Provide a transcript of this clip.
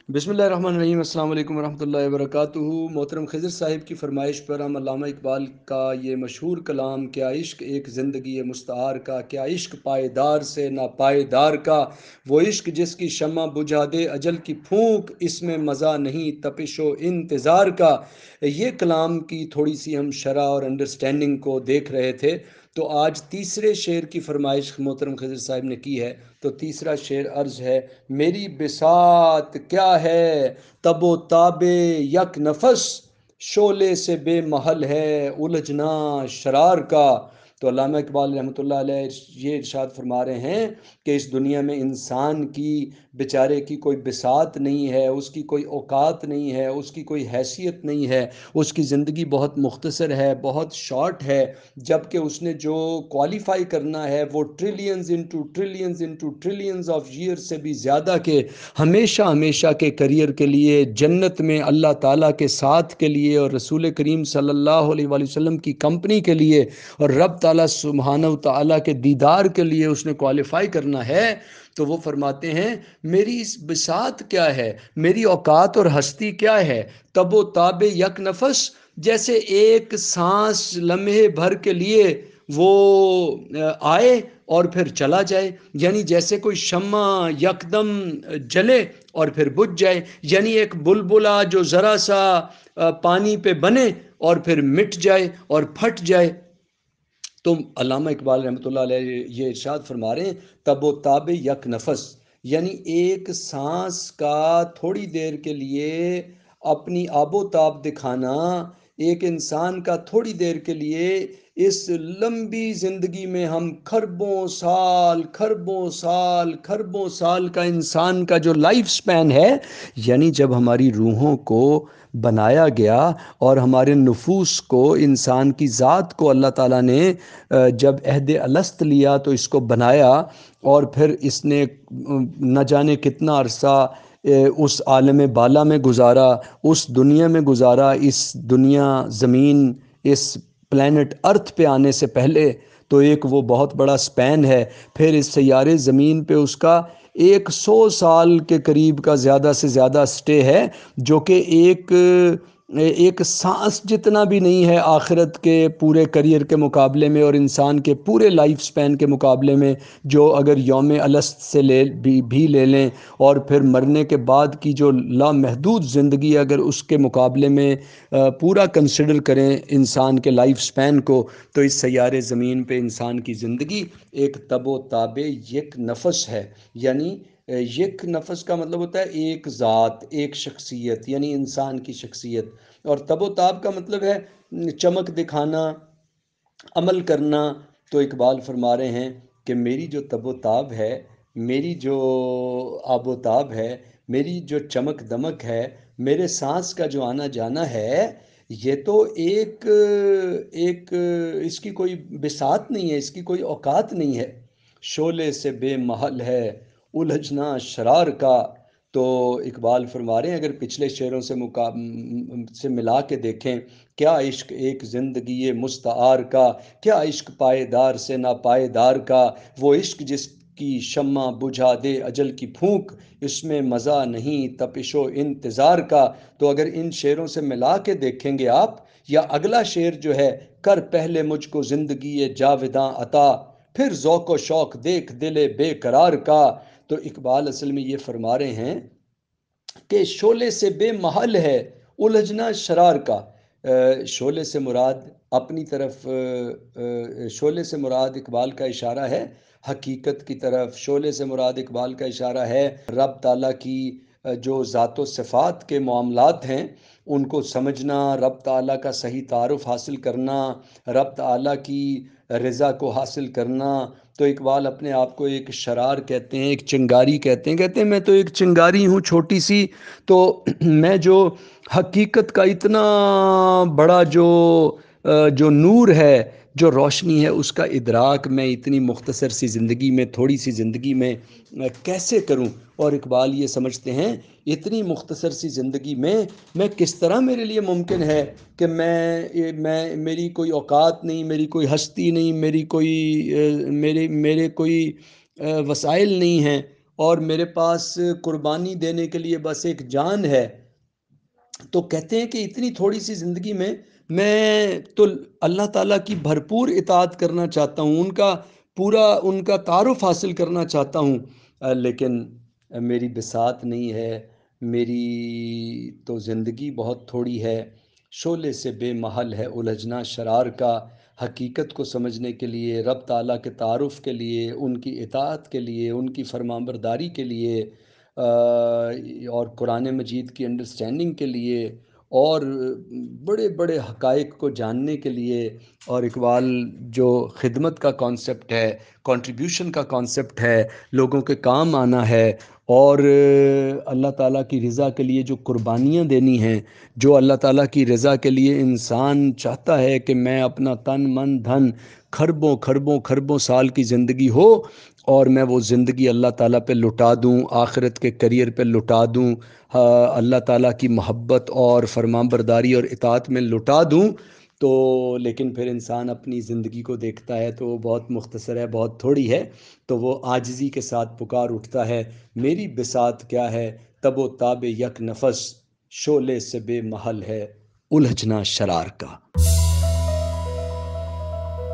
بسم اللہ الرحمن الرحیم۔ السلام علیکم ورحمۃ اللہ وبرکاتہ۔ محترم خضر صاحب کی فرمائش پر ہم علامہ اقبال کا یہ مشہور کلام کیا عشق ایک زندگی مستعار کا، کیا عشق پائیدار سے ناپائیدار کا، وہ عشق جس کی شمع بجھا دے اجل کی پھونک، اس میں مزہ نہیں تپش و انتظار کا۔ یہ کلام کی تھوڑی سی ہم شرح اور انڈرسٹینڈنگ کو دیکھ رہے تھے، تو آج تیسرے شعر کی فرمائش محترم خضر صاحب نے کی ہے۔ تو تیسرا شعر عرض ہے: میری بساط کیا ہے تب و تاب یک نفس، شعلے سے بے محل ہے الجھنا شرار کا۔ تو علامہ اقبال رحمۃ اللہ علیہ یہ ارشاد فرما رہے ہیں کہ اس دنیا میں انسان کی بیچارے کی کوئی بساط نہیں ہے، اس کی کوئی اوقات نہیں ہے، اس کی کوئی حیثیت نہیں ہے، اس کی زندگی بہت مختصر ہے، بہت شارٹ ہے، جب کہ اس نے جو کوالیفائی کرنا ہے وہ trillions into trillions of year سے بھی زیادہ کے ہمیشہ ہمیشہ کے کریئر کے لیے، جنت میں اللہ تعالیٰ کے ساتھ کے لیے، اور رسول کریم صلی اللہ علیہ وآلہ وسلم کی کمپنی کے لیے، اور رب تعالیٰ سبحانہ و تعالیٰ کے دیدار کے لیے اس نے کوالیفائی کرنا ہے۔ تو وہ فرماتے ہیں میری اس بساط کیا ہے، میری اوقات اور ہستی کیا ہے، تب و تاب یک نفس، جیسے ایک سانس لمحے بھر کے لیے وہ آئے اور پھر چلا جائے، یعنی جیسے کوئی شمع یکدم جلے اور پھر بجھ جائے، یعنی ایک بلبلا جو ذرا سا پانی پہ بنے اور پھر مٹ جائے اور پھٹ جائے۔ تو علامہ اقبال رحمۃ اللہ علیہ یہ ارشاد فرما رہے ہیں تب و تاب یک نفس، یعنی ایک سانس کا تھوڑی دیر کے لیے اپنی آب و تاب دکھانا، ایک انسان کا تھوڑی دیر کے لیے اس لمبی زندگی میں ہم کھربوں سال کا انسان کا جو لائف سپین ہے، یعنی جب ہماری روحوں کو بنایا گیا اور ہمارے نفوس کو، انسان کی ذات کو اللہ تعالیٰ نے جب عہد الست لیا تو اس کو بنایا، اور پھر اس نے نہ جانے کتنا عرصہ اس عالم بالا میں گزارا، اس دنیا میں گزارا، اس دنیا زمین اس پلینٹ ارتھ پہ آنے سے پہلے تو ایک وہ بہت بڑا سپین ہے۔ پھر اس سیارے زمین پہ اس کا 100 سال کے قریب کا زیادہ سے زیادہ سٹے ہے، جو کہ ایک سانس جتنا بھی نہیں ہے آخرت کے پورے کریئر کے مقابلے میں، اور انسان کے پورے لائف سپین کے مقابلے میں، جو اگر یوم الست سے بھی لے لیں اور پھر مرنے کے بعد کی جو لامحدود زندگی اگر اس کے مقابلے میں پورا کنسیڈر کریں انسان کے لائف سپین کو، تو اس سیارے زمین پہ انسان کی زندگی ایک تب و تاب یک نفس ہے۔ یعنی یک نفس کا مطلب ہوتا ہے ایک ذات، ایک شخصیت، یعنی انسان کی شخصیت، اور تب و تاب کا مطلب ہے چمک دکھانا، عمل کرنا۔ تو اقبال فرما رہے ہیں کہ میری جو تب و تاب ہے، میری جو آب و تاب ہے، میری جو چمک دمک ہے، میرے سانس کا جو آنا جانا ہے، یہ تو ایک اس کی کوئی بساط نہیں ہے، اس کی کوئی اوقات نہیں ہے۔ شعلے سے بے محل ہے الجھنا شرار کا۔ تو اقبال فرما رہے ہیں اگر پچھلے شعروں سے ملا کے دیکھیں، کیا عشق ایک زندگی مستعار کا، کیا عشق پائیدار سے ناپائیدار کا، وہ عشق جس کی شمع بجھا دے اجل کی پھونک، اس میں مزہ نہیں تپش و انتظار کا۔ تو اگر ان شعروں سے ملا کے دیکھیں گے آپ، یا اگلا شعر جو ہے: کر پہلے مجھ کو زندگی جاوداں عطا، پھر ذوق و شوق دیکھ دل بے قرار کا۔ تو اقبال اصل میں یہ فرما رہے ہیں کہ شعلے سے بے محل ہے الجھنا شرار کا۔ شعلے سے مراد اپنی طرف، شعلے سے مراد اقبال کا اشارہ ہے حقیقت کی طرف، شعلے سے مراد اقبال کا اشارہ ہے رب تعالیٰ کی جو ذات و صفات کے معاملات ہیں ان کو سمجھنا، رب تعالیٰ کا صحیح تعارف حاصل کرنا، رب تعالیٰ کی رضا کو حاصل کرنا۔ تو اقبال اپنے آپ کو ایک شرار کہتے ہیں، ایک چنگاری کہتے ہیں میں تو ایک چنگاری ہوں چھوٹی سی، تو میں جو حقیقت کا اتنا بڑا جو نور ہے، جو روشنی ہے، اس کا ادراک میں اتنی مختصر سی زندگی میں، تھوڑی سی زندگی میں کیسے کروں؟ اور اقبال یہ سمجھتے ہیں اتنی مختصر سی زندگی میں کس طرح میرے لیے ممکن ہے کہ میری کوئی اوقات نہیں، میری کوئی ہستی نہیں، میرے کوئی وسائل نہیں ہیں، اور میرے پاس قربانی دینے کے لیے بس ایک جان ہے، تو کہتے ہیں کہ اتنی تھوڑی سی زندگی میں تو اللہ تعالیٰ کی بھرپور اطاعت کرنا چاہتا ہوں، ان کا تعارف حاصل کرنا چاہتا ہوں، لیکن میری بساط نہیں ہے، میری تو زندگی بہت تھوڑی ہے، شعلے سے بے محل ہے الجھنا شرار کا۔ حقیقت کو سمجھنے کے لیے، رب تعالیٰ کے تعارف کے لیے، ان کی اطاعت کے لیے، ان کی فرمانبرداری کے لیے، اور قرآن مجید کی انڈرسٹینڈنگ کے لیے، اور بڑے بڑے حقائق کو جاننے کے لیے، اور اقبال جو خدمت کا کانسیپٹ ہے، کنٹریبیوشن کا کانسیپٹ ہے، لوگوں کے کام آنا ہے، اور اللہ تعالیٰ کی رضا کے لیے جو قربانیاں دینی ہیں، جو اللہ تعالیٰ کی رضا کے لیے انسان چاہتا ہے کہ میں اپنا تن من دھن کھربوں کھربوں کھربوں سال کی زندگی ہو، اور میں وہ زندگی اللہ تعالیٰ پہ لٹا دوں، آخرت کے کریئر پہ لٹا دوں، اللہ تعالیٰ کی محبت اور فرمان برداری اور اطاعت میں لٹا دوں، تو لیکن پھر انسان اپنی زندگی کو دیکھتا ہے تو وہ بہت مختصر ہے، بہت تھوڑی ہے، تو وہ عاجزی کے ساتھ پکار اٹھتا ہے، میری بساط کیا ہے، تب و تاب یک نفس، شعلے سے بے محل ہے الجھنا شرار کا۔